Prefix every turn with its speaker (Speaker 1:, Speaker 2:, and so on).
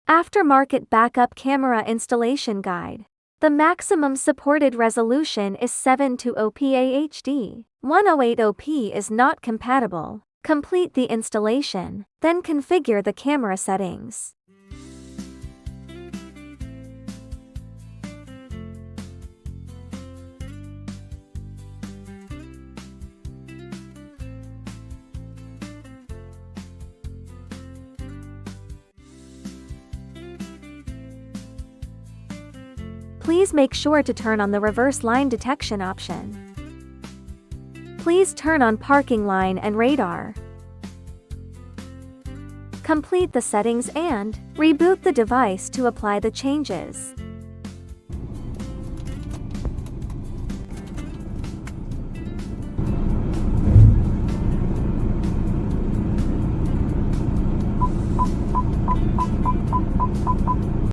Speaker 1: Aftermarket Backup Camera Installation Guide. The maximum supported resolution is 720p HD. 1080p is not compatible. Complete the installation, then configure the camera settings. Please make sure to turn on the reverse line detection option. Please turn on parking line and radar. Complete the settings and reboot the device to apply the changes.